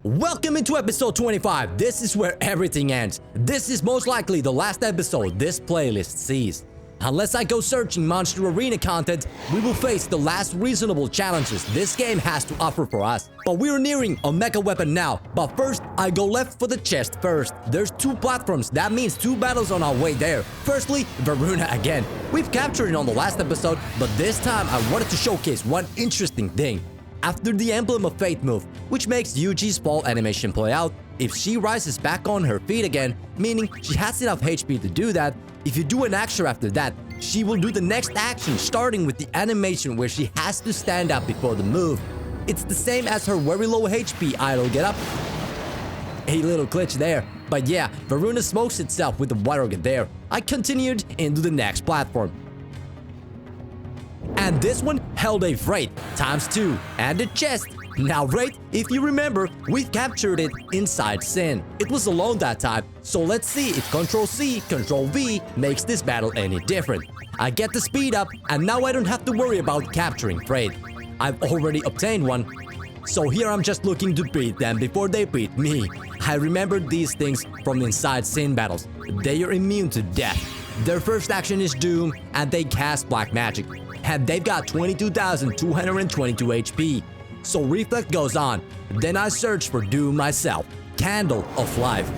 Welcome into episode 25. This is where everything ends. This is most likely the last episode this playlist sees. Unless I go searching Monster Arena content, we will face the last reasonable challenges this game has to offer for us. But we're nearing Omega Weapon now. But first, I go left for the chest first. There's 2 platforms, that means 2 battles on our way there. Firstly, Varuna again. We've captured it on the last episode, but this time I wanted to showcase one interesting thing. After the Emblem of Fate move, which makes Yuji's fall animation play out, if she rises back on her feet again, meaning she has enough HP to do that, if you do an action after that, she will do the next action starting with the animation where she has to stand up before the move. It's the same as her very low HP idle get up. A little glitch there, but yeah, Varuna smokes itself with the water get there. I continued into the next platform. And this one held a Wraith ×2 and a chest. Now Wraith, if you remember, we captured it inside Sin. It was alone that time, so let's see if Ctrl+C, Ctrl+V makes this battle any different. I get the speed up, and now I don't have to worry about capturing Wraith. I've already obtained one, so here I'm just looking to beat them before they beat me. I remembered these things from inside Sin battles. They are immune to death. Their first action is Doom, and they cast Black Magic. And they've got 22,222 HP. So Reflect goes on. Then I search for Doom myself. Candle of Life.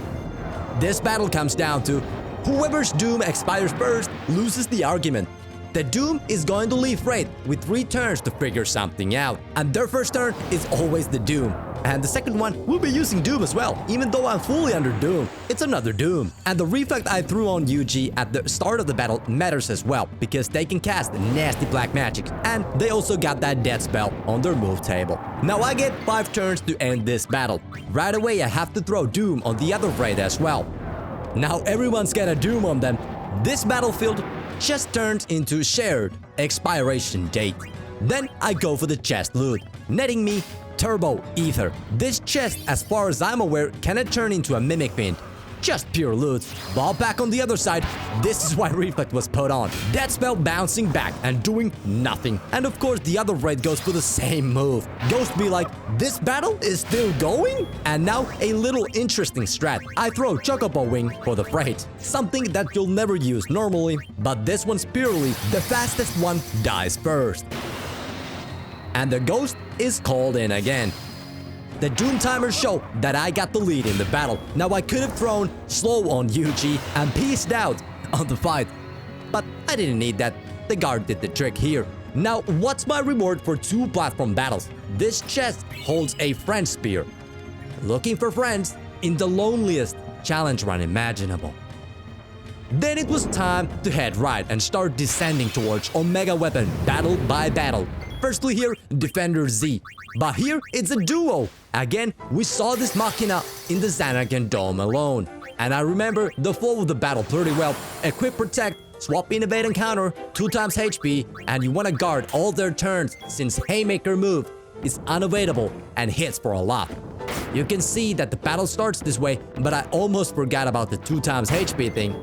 This battle comes down to whoever's Doom expires first loses the argument. The Doom is going to leave Wraith with 3 turns to figure something out. And their first turn is always the Doom. And the second one will be using Doom as well, even though I'm fully under Doom. It's another Doom. And the Reflect I threw on Yuji at the start of the battle matters as well, because they can cast nasty black magic, and they also got that death spell on their move table. Now I get 5 turns to end this battle. Right away I have to throw Doom on the other Wraith as well. Now everyone's got a Doom on them. This battlefield just turns into shared expiration date. Then I go for the chest loot, netting me Turbo Ether. This chest, as far as I'm aware, cannot turn into a Mimic Fiend. Just pure loot. Ball back on the other side, this is why Reflect was put on. Death spell bouncing back and doing nothing. And of course the other Wraith goes for the same move. Ghost be like, this battle is still going? And now a little interesting strat. I throw Chocobo Wing for the Wraith. Something that you'll never use normally, but this one's purely the fastest one dies first. And the Ghost is called in again. The Doom timers show that I got the lead in the battle. Now I could have thrown Slow on Yuji and peaced out on the fight, but I didn't need that. The guard did the trick here. Now what's my reward for 2 platform battles? This chest holds a friend spear. Looking for friends in the loneliest challenge run imaginable. Then it was time to head right and start descending towards Omega Weapon battle by battle. Firstly here, Defender Z. But here, it's a duo. Again, we saw this Machina in the Xanagan Dome alone. And I remember the flow of the battle pretty well. Equip Protect, swap Innovate and Counter, 2 times HP, and you want to guard all their turns since Haymaker move is unavoidable and hits for a lot. You can see that the battle starts this way, but I almost forgot about the 2 times HP thing.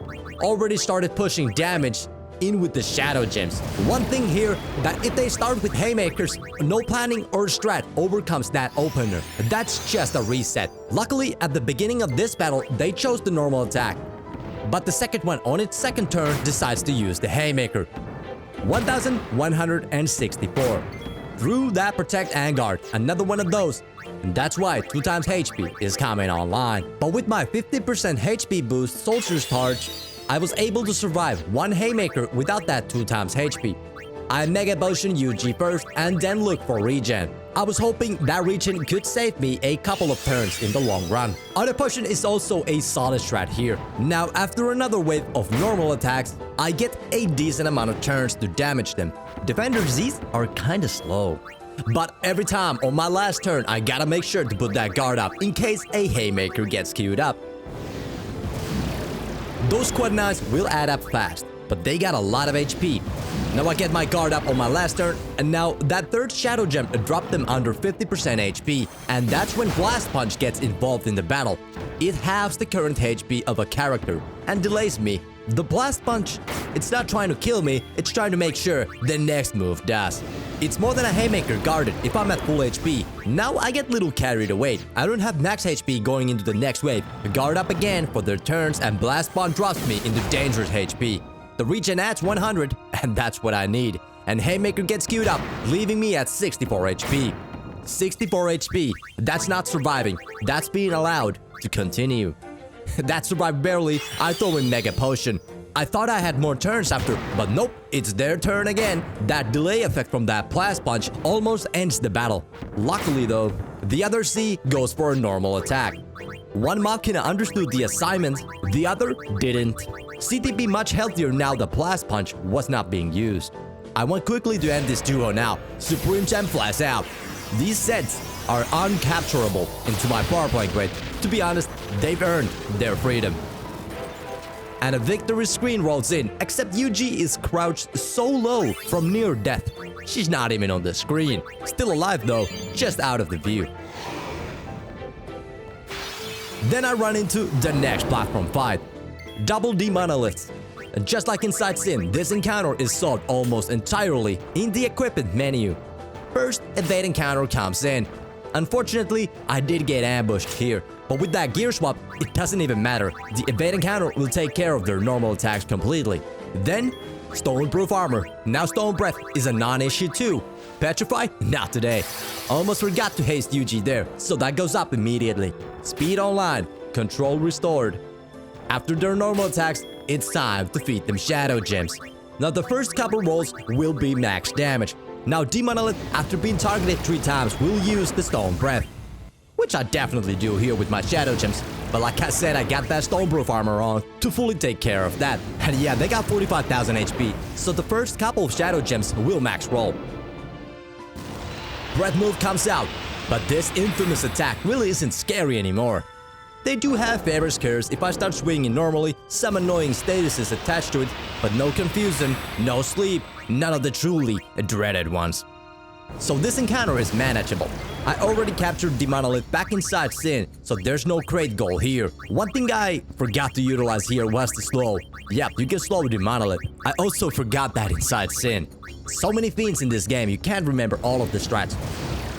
Already started pushing damage in with the Shadow Gems. One thing here, that if they start with Haymakers, no planning or strat overcomes that opener. That's just a reset. Luckily, at the beginning of this battle, they chose the normal attack. But the second one on its second turn decides to use the Haymaker. 1164. Through that Protect and Guard, another one of those. And that's why 2 times HP is coming online. But with my 50% HP boost Soldier's Charge, I was able to survive 1 Haymaker without that 2 times HP. I Mega Potion Yuji first and then look for regen. I was hoping that regen could save me a couple of turns in the long run. Auto Potion is also a solid strat here. Now after another wave of normal attacks, I get a decent amount of turns to damage them. Defender Z's are kinda slow. But every time on my last turn, I gotta make sure to put that guard up in case a Haymaker gets queued up. Those Quad Knives will add up fast, but they got a lot of HP. Now I get my guard up on my last turn, and now that third Shadow Gem dropped them under 50% HP, and that's when Blast Punch gets involved in the battle. It halves the current HP of a character and delays me The blast punch, it's not trying to kill me, it's trying to make sure the next move does. It's more than a haymaker guarded if I'm at full HP. Now I get little carried away. I don't have max HP going into the next wave. Guard up again for their turns and blast punch drops me into dangerous HP. The regen adds 100 and that's what I need. And haymaker gets queued up, leaving me at 64 HP. 64 HP, that's not surviving, that's being allowed to continue. That survived barely, I throw in Mega Potion. I thought I had more turns after, but nope, it's their turn again. That delay effect from that blast punch almost ends the battle. Luckily though, the other C goes for a normal attack. One Machina understood the assignment, the other didn't. CTP much healthier now the blast punch was not being used. I want quickly to end this duo now. Supreme Gem flies out. These sets are uncapturable into my power point grade. To be honest, they've earned their freedom. And a victory screen rolls in, except Yuji is crouched so low from near death. She's not even on the screen. Still alive though, just out of the view. Then I run into the next platform fight. Double Demonolith. Just like inside Sin, this encounter is solved almost entirely in the equipment menu. First, evade encounter comes in. Unfortunately, I did get ambushed here, but with that gear swap, it doesn't even matter. The evade encounter will take care of their normal attacks completely. Then, Stoneproof armor. Now Stone Breath is a non-issue too. Petrify? Not today. Almost forgot to haste Yuji there, so that goes up immediately. Speed online, control restored. After their normal attacks, it's time to feed them Shadow Gems. Now the first couple rolls will be max damage. Now Demonolith, after being targeted 3 times, will use the Stone Breath. Which I definitely do here with my Shadow Gems. But like I said, I got that Stoneproof armor on to fully take care of that. And yeah, they got 45,000 HP, so the first couple of Shadow Gems will max roll. Breath move comes out, but this infamous attack really isn't scary anymore. They do have Favors Curse if I start swinging normally, some annoying statuses attached to it, but no confusion, no sleep, none of the truly dreaded ones. So this encounter is manageable. I already captured Demonolith back inside Sin, so there's no crate goal here. One thing I forgot to utilize here was the slow. Yep, you can slow Demonolith. I also forgot that inside Sin. So many fiends in this game, you can't remember all of the strats.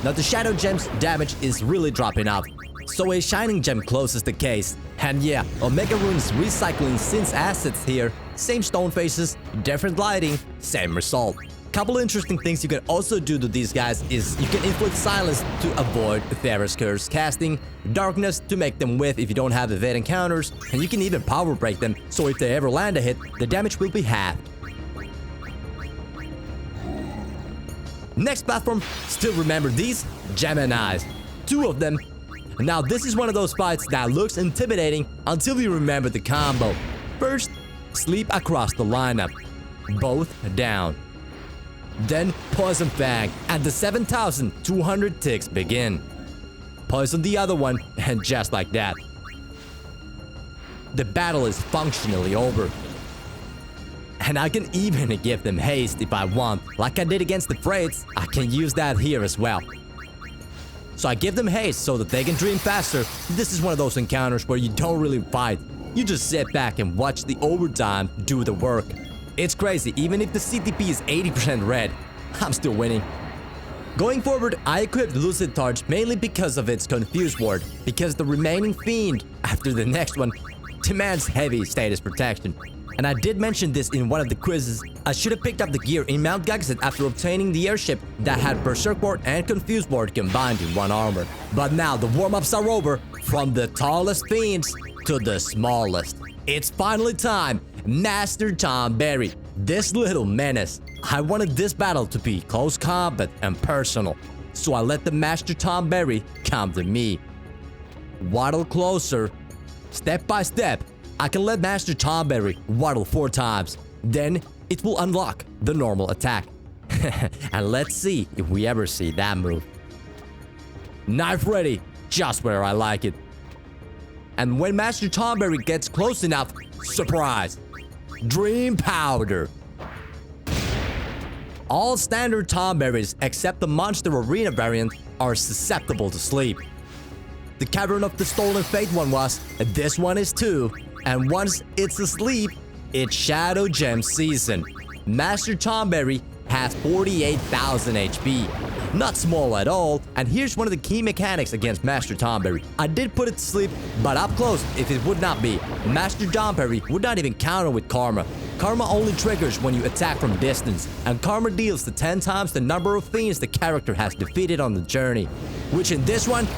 Now the Shadow Gem's damage is really dropping off, so a Shining Gem closes the case. And yeah, Omega Rune's recycling Sin's assets here. Same stone faces, different lighting, same result. Couple interesting things you can also do to these guys is you can inflict silence to avoid Favors Curse casting, darkness to make them whiff if you don't have evade encounters, and you can even power break them, so if they ever land a hit, the damage will be halved. Next platform, still remember these? Geminis. 2 of them. Now this is one of those fights that looks intimidating until you remember the combo. First, sleep across the lineup. Both down. Then Poison Fang, and the 7,200 ticks begin. Poison the other one, and just like that, the battle is functionally over. And I can even give them haste if I want. Like I did against the Freights, I can use that here as well. So I give them haste so that they can dream faster. This is one of those encounters where you don't really fight. You just sit back and watch the overtime do the work. It's crazy, even if the CTP is 80% red, I'm still winning. Going forward, I equipped Lucid Torch mainly because of its Confuse Ward, because the remaining Fiend, after the next one, demands heavy status protection. And I did mention this in one of the quizzes, I should have picked up the gear in Mount Gagset after obtaining the airship that had Berserk Ward and Confuse Ward combined in one armor. But now the warm-ups are over, from the tallest Fiends to the smallest. It's finally time! Master Tonberry, this little menace. I wanted this battle to be close combat and personal, so I let the Master Tonberry come to me. Waddle closer. Step by step, I can let Master Tonberry waddle 4 times. Then it will unlock the normal attack. And let's see if we ever see that move. Knife ready, just where I like it. And when Master Tonberry gets close enough, surprise! Dream Powder. All standard Tonberries except the Monster Arena variant are susceptible to sleep. The Cavern of the Stolen Fate one was, this one is too, and once it's asleep, It's Shadow Gem season. Master Tonberry has 48,000 HP. Not small at all, and here's one of the key mechanics against Master Tonberry. I did put it to sleep, but up close, if it would not be, Master Tonberry would not even counter with Karma. Karma only triggers when you attack from distance, and Karma deals to 10 times the number of fiends the character has defeated on the journey, which in this one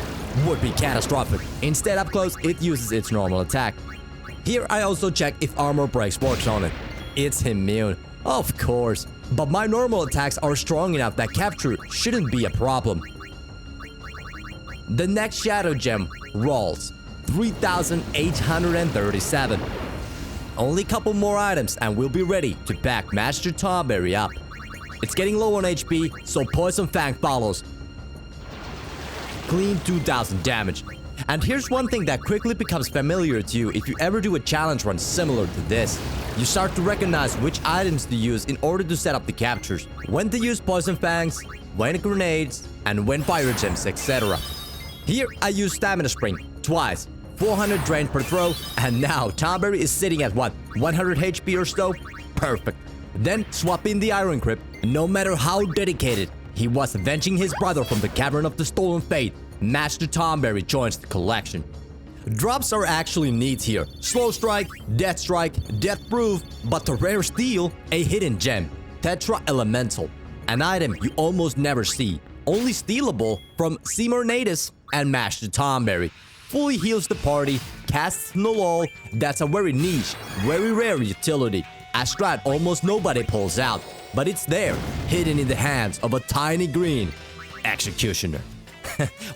would be catastrophic. Instead, up close, it uses its normal attack. Here I also check if armor breaks works on it. It's immune, of course. But my normal attacks are strong enough that capture shouldn't be a problem. The next Shadow Gem rolls 3,837. Only a couple more items and we'll be ready to back Master Tonberry up. It's getting low on HP, so Poison Fang follows. Clean 2,000 damage. And here's one thing that quickly becomes familiar to you if you ever do a challenge run similar to this. You start to recognize which items to use in order to set up the captures. When to use Poison Fangs, when grenades, and when fire gems, etc. Here I use Stamina Spring twice. 400 drain per throw, and now Tonberry is sitting at what, 100 HP or so? Perfect. Then swap in the Iron Grip. No matter how dedicated he was avenging his brother from the Cavern of the Stolen Fate, Master Tonberry joins the collection. Drops are actually neat here. Slow Strike, Death Strike, Death Proof, but the rare steal, a hidden gem, Tetra Elemental. An item you almost never see. Only stealable from Seymour Natus and Master Tonberry. Fully heals the party, casts Null All. That's a very niche, very rare utility. A strat almost nobody pulls out, but it's there, hidden in the hands of a tiny green Executioner.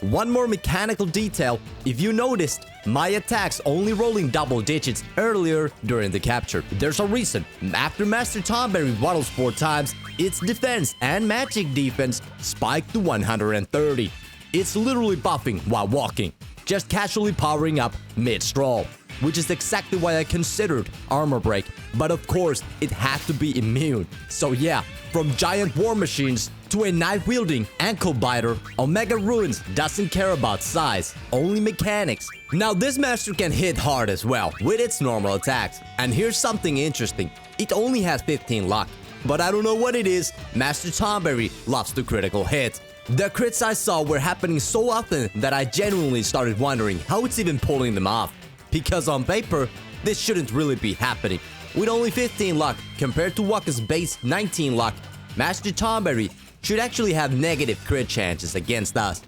One more mechanical detail, if you noticed, my attacks only rolling double digits earlier during the capture. There's a reason. After Master Tonberry waddles 4 times, its defense and magic defense spike to 130. It's literally buffing while walking, just casually powering up mid-stroll, which is exactly why I considered armor break, but of course it had to be immune. So yeah, from giant war machines to a knife-wielding ankle biter, Omega Ruins doesn't care about size, only mechanics. Now this master can hit hard as well with its normal attacks. And here's something interesting, it only has 15 luck, but I don't know what it is, Master Tonberry loves to critical hit. The crits I saw were happening so often that I genuinely started wondering how it's even pulling them off. Because on paper, this shouldn't really be happening. With only 15 luck compared to Waka's base 19 luck, Master Tonberry should actually have negative crit chances against us.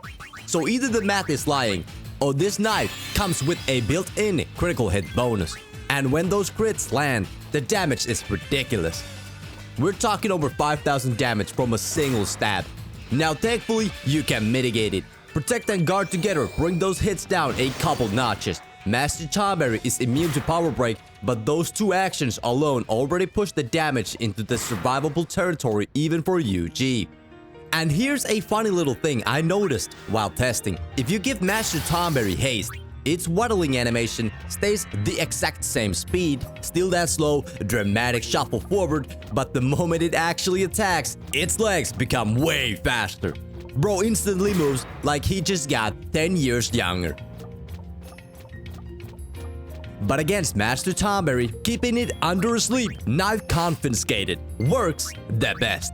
So either the math is lying, or this knife comes with a built-in critical hit bonus. And when those crits land, the damage is ridiculous. We're talking over 5,000 damage from a single stab. Now thankfully, you can mitigate it. Protect and guard together bring those hits down a couple notches. Master Tonberry is immune to power break, but those 2 actions alone already push the damage into the survivable territory even for UG. And here's a funny little thing I noticed while testing. If you give Master Tonberry haste, its waddling animation stays the exact same speed, still that slow, dramatic shuffle forward, but the moment it actually attacks, its legs become way faster. Bro instantly moves like he just got 10 years younger. But against Master Tonberry, keeping it under asleep, knife confiscated, works the best.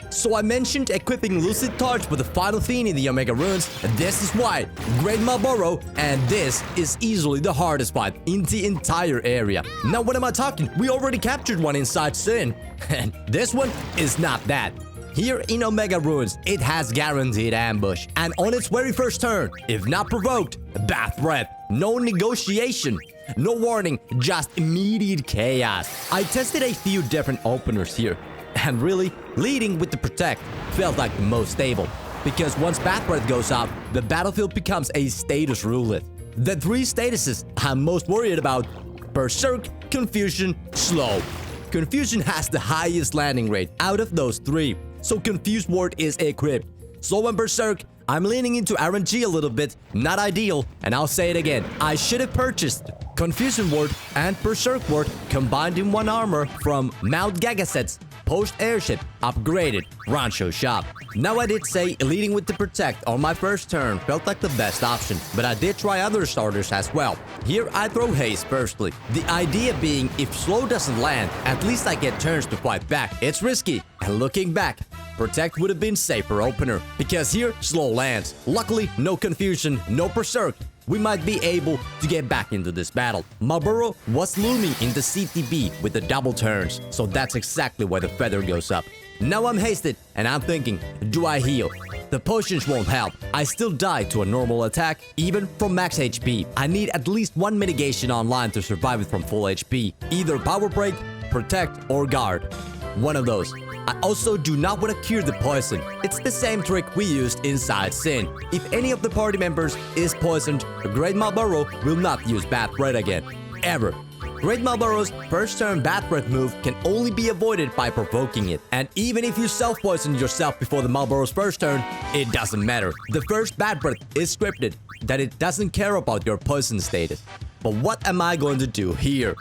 So I mentioned equipping Lucid Torch with the final fiend in the Omega Ruins, this is why, Great Malboro, and this is easily the hardest fight in the entire area. Now what am I talking? We already captured one inside Sin, and this one is not that. Here in Omega Ruins, it has guaranteed ambush, and on its very first turn, if not provoked, Bath Breath, no negotiation, no warning, just immediate chaos. I tested a few different openers here, and really, leading with the Protect felt like the most stable, because once Bath Breath goes off, the battlefield becomes a status roulette. The 3 statuses I'm most worried about: Berserk, Confusion, Slow. Confusion has the highest landing rate out of those 3. So Confused Ward is equipped. Slow and Berserk, I'm leaning into RNG a little bit, not ideal, and I'll say it again, I should have purchased Confusion Ward and Berserk Ward combined in one armor from Mount Gagasets. Post airship, upgraded, Rancho shop. Now I did say leading with the protect on my first turn felt like the best option, but I did try other starters as well. Here I throw haste firstly. The idea being if slow doesn't land, at least I get turns to fight back. It's risky, and looking back, protect would have been safer opener, because here slow lands. Luckily, no confusion, no berserk. We might be able to get back into this battle. Malboro was looming in the CTB with the double turns, so that's exactly why the feather goes up. Now I'm hasted, and I'm thinking, do I heal? The potions won't help. I still die to a normal attack, even from max HP. I need at least one mitigation online to survive it from full HP. Either power break, protect, or guard. One of those. I also do not want to cure the poison. It's the same trick we used inside Sin. If any of the party members is poisoned, Great Malboro will not use Bad Breath again. Ever. Great Malboro's first turn Bad Breath move can only be avoided by provoking it. And even if you self-poison yourself before the Malboro's first turn, it doesn't matter. The first Bad Breath is scripted, that it doesn't care about your poison status. But what am I going to do here?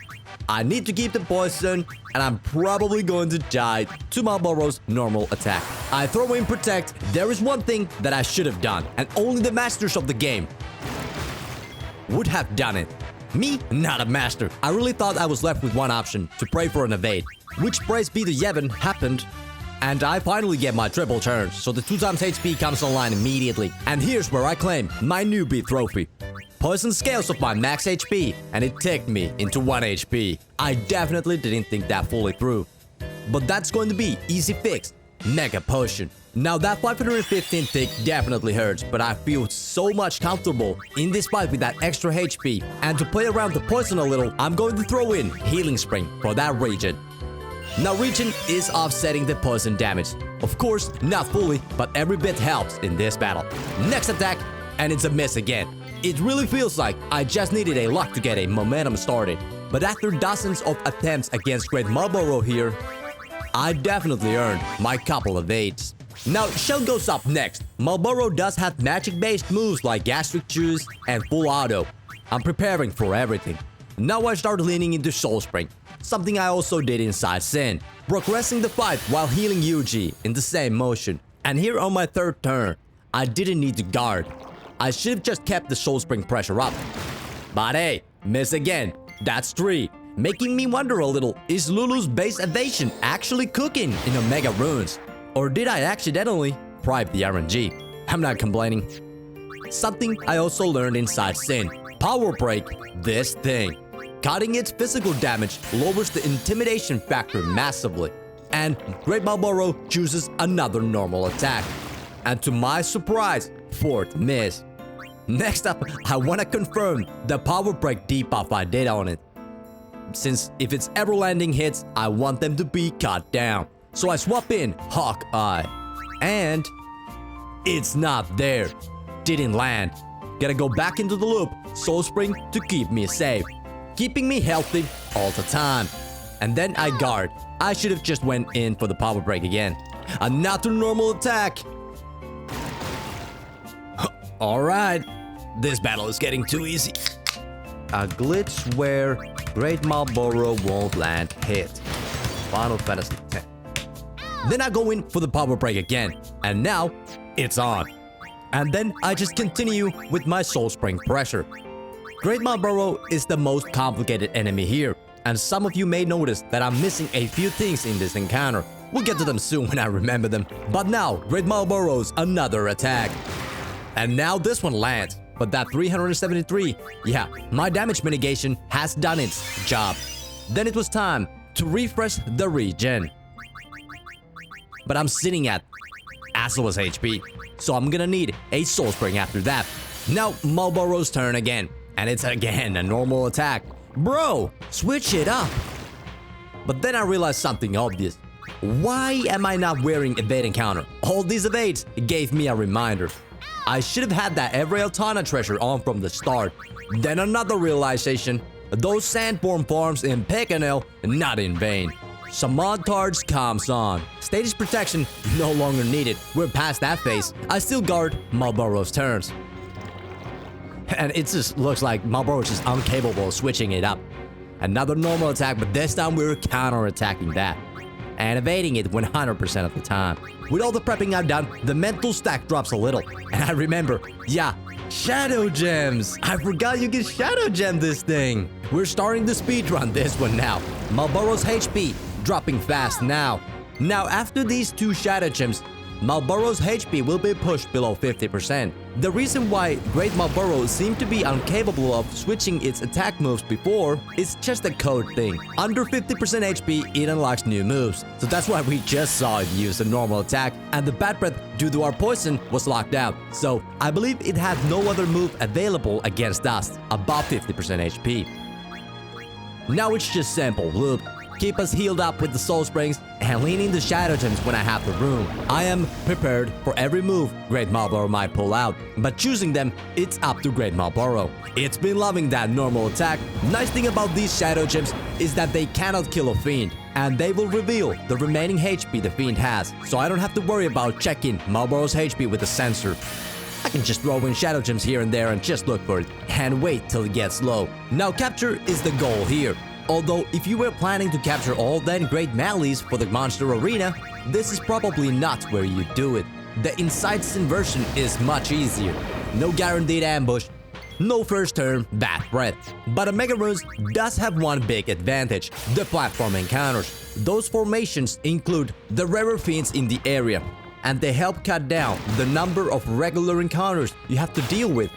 I need to keep the poison, and I'm probably going to die to Malboro's normal attack. I throw in protect. There is one thing that I should have done, and only the masters of the game would have done it. Me, not a master. I really thought I was left with one option, to pray for an evade, which praise be to Yevon happened, and I finally get my triple turns, so the 2x HP comes online immediately. And here's where I claim my newbie trophy. Poison scales of my max HP, and it ticked me into 1 HP. I definitely didn't think that fully through. But that's going to be easy fix. Mega Potion. Now that 515 tick definitely hurts, but I feel so much comfortable in this fight with that extra HP. And to play around the poison a little, I'm going to throw in Healing Spring for that region. Now region is offsetting the poison damage. Of course, not fully, but every bit helps in this battle. Next attack, and it's a miss again. It really feels like I just needed a luck to get a momentum started. But after dozens of attempts against Great Malboro here, I definitely earned my couple of eights. Now, Shell goes up next. Malboro does have magic-based moves like Gastric Juice and Full Auto. I'm preparing for everything. Now I start leaning into Soul Spring, something I also did inside Sin, progressing the fight while healing Yuji in the same motion. And here on my third turn, I didn't need to guard. I should have just kept the Soul Spring pressure up. But hey, miss again. That's 3. Making me wonder a little, is Lulu's base evasion actually cooking in Omega Runes? Or did I accidentally bribe the RNG? I'm not complaining. Something I also learned inside Sin. Power Break, this thing. Cutting its physical damage lowers the intimidation factor massively. And Great Malboro chooses another normal attack. And to my surprise, 4th miss. Next up, I want to confirm the Power Break debuff I did on it. Since if it's ever landing hits, I want them to be cut down. So I swap in Hawkeye. And it's not there. Didn't land. Gotta go back into the loop, Soul Spring to keep me safe. Keeping me healthy all the time. And then I guard. I should have just went in for the Power Break again. Another normal attack. Alright, this battle is getting too easy. A glitch where Great Malboro won't land hit. Final Fantasy X. Then I go in for the Power Break again, and now it's on. And then I just continue with my Soul Spring pressure. Great Malboro is the most complicated enemy here, and some of you may notice that I'm missing a few things in this encounter. We'll get to them soon when I remember them. But now, Great Malboro's another attack. And now this one lands, but that 373, yeah, my damage mitigation has done its job. Then it was time to refresh the regen. But I'm sitting at Aslo's HP, so I'm gonna need a Soul Spring after that. Now Malboro's turn again, and it's again a normal attack. Bro, switch it up. But then I realized something obvious. Why am I not wearing evade encounter? All these evades gave me a reminder. I should have had that every Altana treasure on from the start. Then another realization, those Sandborn farms in Pekanel, not in vain. Some montage comes on. Status protection no longer needed. We're past that phase. I still guard Malboro's turns. And it just looks like Malboro is just incapable of switching it up. Another normal attack, but this time we're counter-attacking that. and evading it 100% of the time. With all the prepping I've done, the mental stack drops a little. And I remember, yeah, Shadow Gems! I forgot you can Shadow Gem this thing! We're starting to speedrun this one now. Malboro's HP dropping fast now. Now after these 2 Shadow Gems, Malboro's HP will be pushed below 50%. The reason why Great Malboro seemed to be incapable of switching its attack moves before is just a code thing. Under 50% HP, it unlocks new moves. So that's why we just saw it use a normal attack, and the Bad Breath due to our poison was locked out. So I believe it had no other move available against us above 50% HP. Now it's just simple loop. Keep us healed up with the Soul Springs and lean into Shadow Gems when I have the room. I am prepared for every move Great Malboro might pull out, but choosing them, it's up to Great Malboro. It's been loving that normal attack. Nice thing about these Shadow Gems is that they cannot kill a Fiend, and they will reveal the remaining HP the Fiend has, so I don't have to worry about checking Malboro's HP with a sensor. I can just throw in Shadow Gems here and there and just look for it, and wait till it gets low. Now capture is the goal here. Although, if you were planning to capture all 10 great Mallies for the monster arena, this is probably not where you do it. The Inside Sin version is much easier. No guaranteed ambush, no first turn, bad breath. But Omega Runes does have one big advantage, the platform encounters. Those formations include the rarer fiends in the area, and they help cut down the number of regular encounters you have to deal with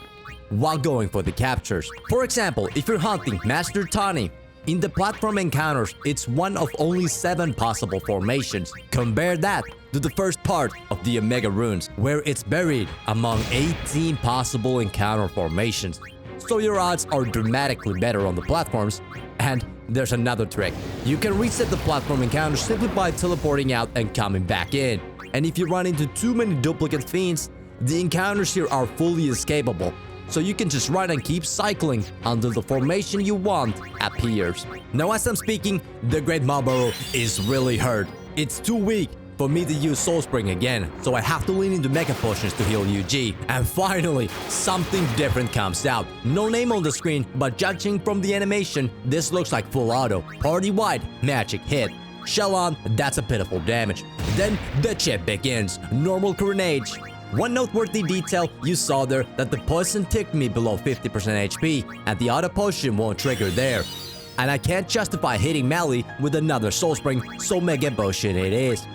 while going for the captures. For example, if you're hunting Master Tawny, in the platform encounters, it's one of only 7 possible formations. Compare that to the first part of the Omega Runes, where it's buried among 18 possible encounter formations. So your odds are dramatically better on the platforms. And there's another trick. You can reset the platform encounters simply by teleporting out and coming back in. And if you run into too many duplicate fiends, the encounters here are fully escapable. So you can just run and keep cycling until the formation you want appears. Now as I'm speaking, the Great Malboro is really hurt. It's too weak for me to use Soul Spring again, so I have to lean into Mega Potions to heal UG. And finally, something different comes out. No name on the screen, but judging from the animation, this looks like full auto. Party-wide magic hit. Shell on, that's a pitiful damage. Then the chip begins. Normal grenades. One noteworthy detail, you saw there that the poison ticked me below 50% HP, and the auto potion won't trigger there. And I can't justify hitting Mally with another Soul Spring, so Mega Potion it is.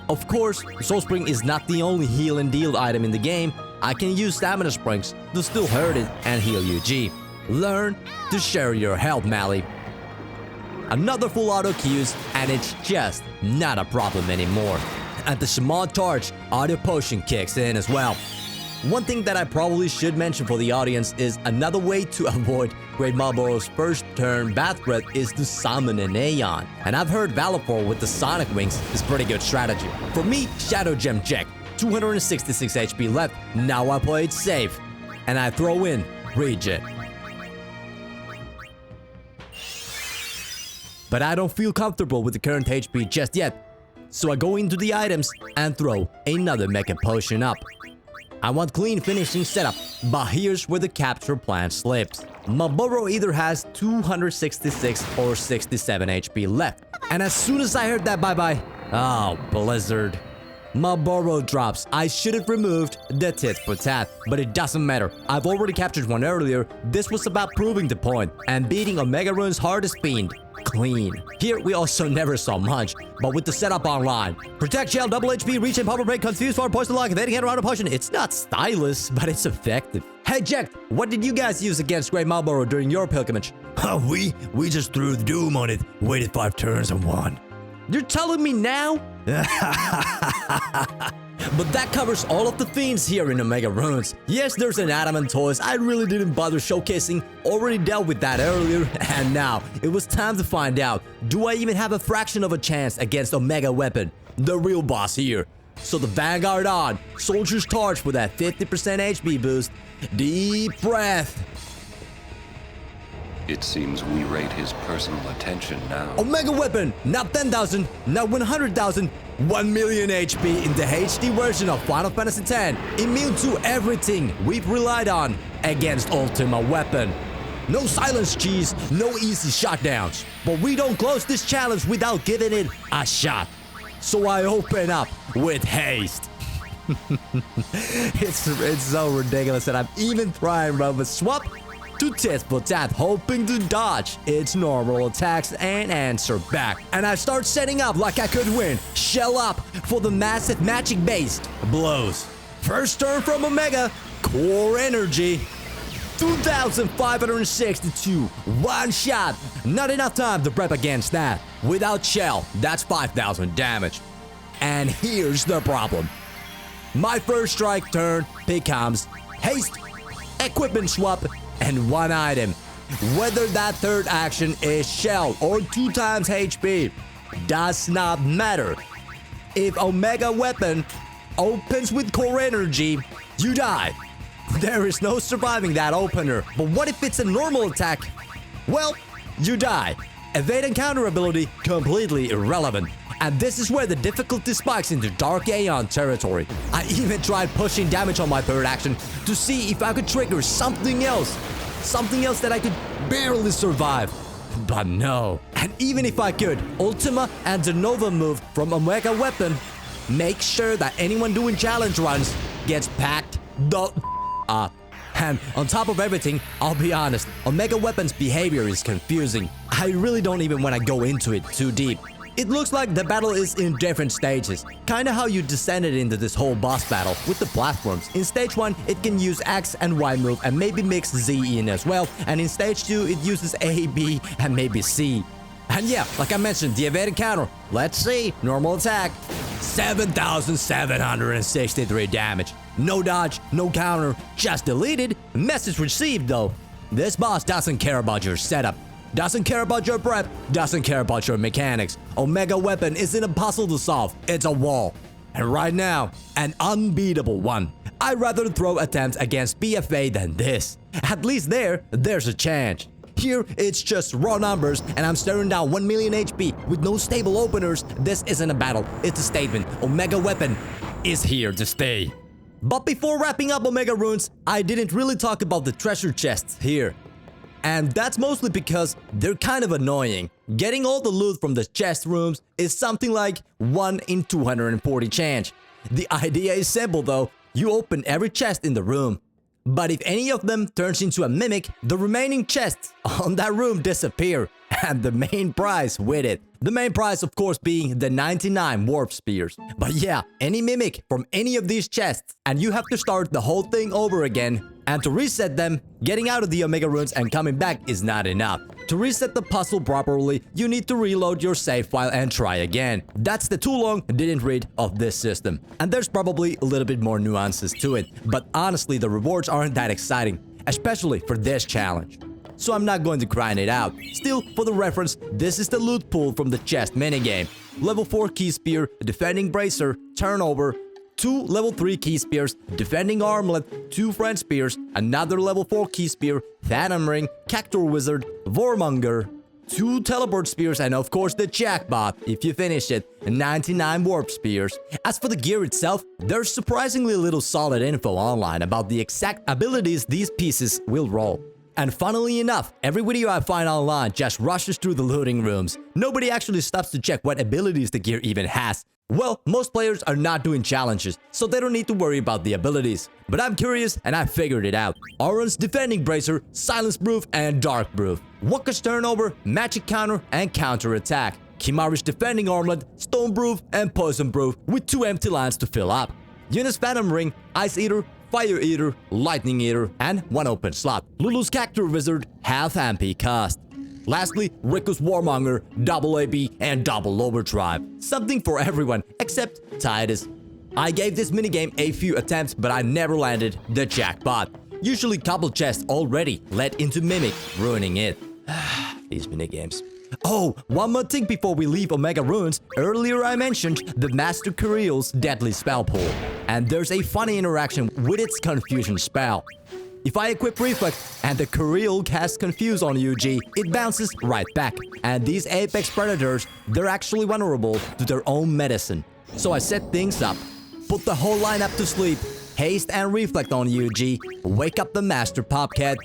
Of course, Soul Spring is not the only heal and deal item in the game. I can use Stamina Springs to still hurt it and heal UG. Learn to share your health, Mally. Another full auto Qs, and it's just not a problem anymore. And the Shaman Charge auto potion kicks in as well. One thing that I probably should mention for the audience is another way to avoid Great Malboro's first turn Bad Breath is to summon an Aeon. And I've heard Valifor with the Sonic Wings is pretty good strategy. For me, Shadow Gem check, 266 HP left, now I play it safe. And I throw in Regen. But I don't feel comfortable with the current HP just yet. So I go into the items and throw another Mega Potion up. I want clean finishing setup, but here's where the capture plan slips. Malboro either has 266 or 67 HP left. And as soon as I heard that bye-bye, oh, Blizzard. Malboro drops. I should have removed the tit for tat, but it doesn't matter. I've already captured one earlier. This was about proving the point and beating Omega Rune's hardest fiend. Clean. Here we also never saw much, but with the setup online. Protect Shell, double HP, reach and power break, confuse for poison lock, evading and around a potion. It's not stylish, but it's effective. Hey Jack, what did you guys use against Great Malboro during your pilgrimage? We just threw the doom on it, waited 5 turns and won. You're telling me now? But that covers all of the fiends here in Omega Runes. Yes, there's an Adamant Toys I really didn't bother showcasing, already dealt with that earlier, and now it was time to find out, do I even have a fraction of a chance against Omega Weapon, the real boss here? So the Vanguard on, Soldiers Charge for that 50% HP boost, deep breath. It seems we rate his personal attention now. Omega Weapon, not 10,000, not 100,000, 1 million HP in the HD version of Final Fantasy X, immune to everything we've relied on against Ultima Weapon. No silence cheese, no easy shutdowns. But we don't close this challenge without giving it a shot. So I open up with haste. It's so ridiculous that I'm even trying Robot Swap to test for that, hoping to dodge its normal attacks and answer back. And I start setting up like I could win. Shell up for the massive magic-based blows. First turn from Omega, core energy. 2,562, one shot. Not enough time to prep against that. Without shell, that's 5,000 damage. And here's the problem. My first strike turn becomes haste, equipment swap, and one item. Whether that third action is shell or 2 times HP does not matter. If Omega Weapon opens with core energy, you die. There is no surviving that opener. But what if it's a normal attack? Well, you die. Evade and counter ability completely irrelevant. And this is where the difficulty spikes into Dark Aeon territory. I even tried pushing damage on my third action to see if I could trigger something else that I could barely survive. But no. And even if I could, Ultima and the Nova move from Omega Weapon make sure that anyone doing challenge runs gets packed the up. And on top of everything, I'll be honest, Omega Weapon's behavior is confusing. I really don't even want to go into it too deep. It looks like the battle is in different stages, kinda how you descended into this whole boss battle with the platforms. In stage 1, it can use X and Y move and maybe mix Z in as well, and in stage 2, it uses A, B, and maybe C. And yeah, like I mentioned, the evade and counter. Let's see, normal attack, 7,763 damage. No dodge, no counter, just deleted. Message received though. This boss doesn't care about your setup. Doesn't care about your prep, doesn't care about your mechanics. Omega Weapon isn't a puzzle to solve, it's a wall. And right now, an unbeatable one. I'd rather throw attempts against BFA than this. At least there's a chance. Here, it's just raw numbers, and I'm staring down 1 million HP with no stable openers. This isn't a battle, it's a statement. Omega Weapon is here to stay. But before wrapping up Omega Runes, I didn't really talk about the treasure chests here. And that's mostly because they're kind of annoying. Getting all the loot from the chest rooms is something like 1 in 240 chance. The idea is simple though, you open every chest in the room. But if any of them turns into a mimic, the remaining chests on that room disappear. And the main prize with it. The main prize of course being the 99 warp spears. But yeah, any mimic from any of these chests and you have to start the whole thing over again. And to reset them, getting out of the Omega Runes and coming back is not enough. To reset the puzzle properly, you need to reload your save file and try again. That's the too long didn't read of this system. And there's probably a little bit more nuances to it. But honestly, the rewards aren't that exciting, especially for this challenge. So I'm not going to grind it out. Still, for the reference, this is the loot pool from the chest minigame. Level 4 key spear, defending bracer, turnover, 2 level 3 key spears, defending armlet, 2 friend spears, another level 4 key spear, phantom ring, cactur wizard, warmonger, 2 teleport spears, and of course the jackpot, if you finish it, 99 warp spears. As for the gear itself, there's surprisingly little solid info online about the exact abilities these pieces will roll. And funnily enough, every video I find online just rushes through the looting rooms. Nobody actually stops to check what abilities the gear even has. Well, most players are not doing challenges, so they don't need to worry about the abilities. But I'm curious and I figured it out. Auron's defending bracer, silence proof, and dark proof. Waka's turnover, magic counter, and counter attack. Kimari's defending armlet, stone proof, and poison proof, with 2 empty lines to fill up. Yuna's phantom ring, ice eater, fire eater, lightning eater, and 1 open slot. Lulu's cactur wizard, half MP cost. Lastly, Riku's warmonger, double AP, and double overdrive. Something for everyone, except Titus. I gave this minigame a few attempts, but I never landed the jackpot. Usually couple chests already led into Mimic, ruining it. These minigames. Oh, one more thing before we leave Omega Runes. Earlier I mentioned the Master Kyriel's deadly spell pool. And there's a funny interaction with its confusion spell. If I equip Reflect and the Kyriel casts Confuse on UG, it bounces right back. And these Apex Predators, they're actually vulnerable to their own medicine. So I set things up, put the whole lineup to sleep, Haste and Reflect on UG, Wake Up the Master Popcat.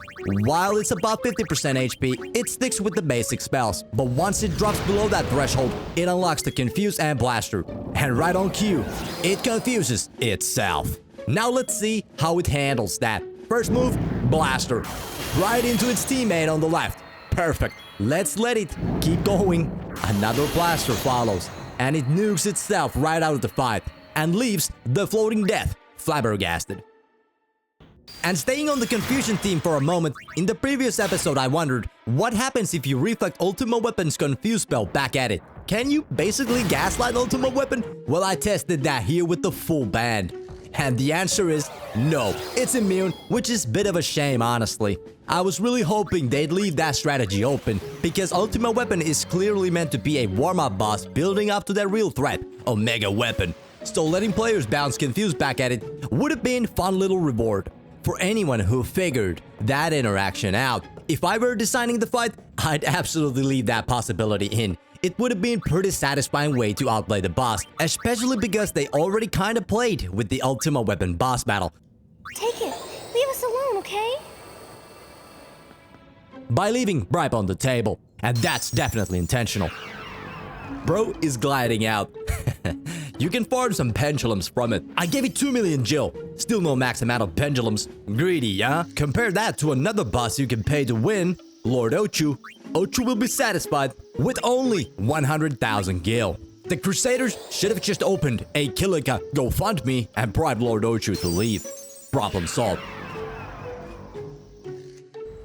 While it's about 50% HP, it sticks with the basic spells, but once it drops below that threshold, it unlocks the Confuse and Blaster. And right on cue, it confuses itself. Now let's see how it handles that. First move, Blaster. Right into its teammate on the left. Perfect. Let's let it keep going. Another Blaster follows, and it nukes itself right out of the fight, and leaves the Floating Death flabbergasted. And staying on the confusion theme for a moment, in the previous episode I wondered, what happens if you reflect Ultima Weapon's Confuse spell back at it? Can you basically gaslight Ultima Weapon? Well, I tested that here with the full band. And the answer is no, it's immune, which is a bit of a shame honestly. I was really hoping they'd leave that strategy open, because Ultima Weapon is clearly meant to be a warm-up boss building up to their real threat, Omega Weapon. So letting players bounce Confuse back at it would have been a fun little reward. For anyone who figured that interaction out, if I were designing the fight, I'd absolutely leave that possibility in. It would have been a pretty satisfying way to outplay the boss, especially because they already kinda played with the Ultima Weapon boss battle. Take it. Leave us alone, okay? By leaving Bribe on the table, and that's definitely intentional. Bro is gliding out. You can farm some pendulums from it. I gave it 2 million Jill. Still no max amount of pendulums. Greedy, huh? Compare that to another boss you can pay to win, Lord Ochu. Ochu will be satisfied with only 100,000 gil. The Crusaders should have just opened a Kilika GoFundMe and bribed Lord Ochu to leave. Problem solved.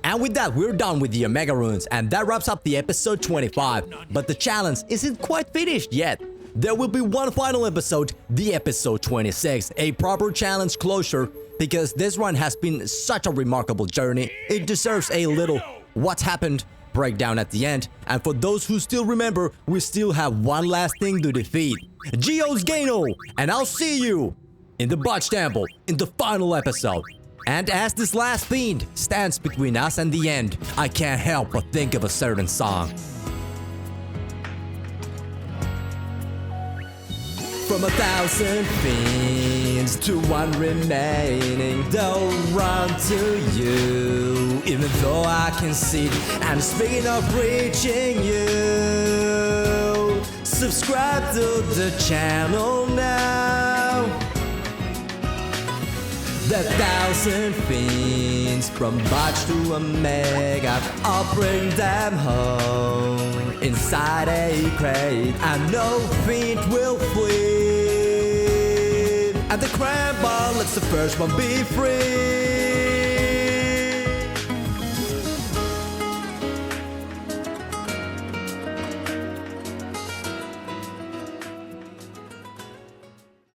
And with that, we're done with the Omega Runes, and that wraps up the episode 25. But the challenge isn't quite finished yet. There will be one final episode, the episode 26, a proper challenge closure, because this run has been such a remarkable journey. It deserves a little "what happened" breakdown at the end. And for those who still remember, we still have one last thing to defeat, Geo's Gano, and I'll see you in the Botch Temple in the final episode. And as this last fiend stands between us and the end, I can't help but think of a certain song. From 1,000 fiends to one remaining, they'll run to you, even though I can see it. And speaking of reaching you, subscribe to the channel now. The 1,000 fiends from Botch to Omega, I'll bring them home inside a crate, and no fiend will flee. And the crab ball lets the first one be free.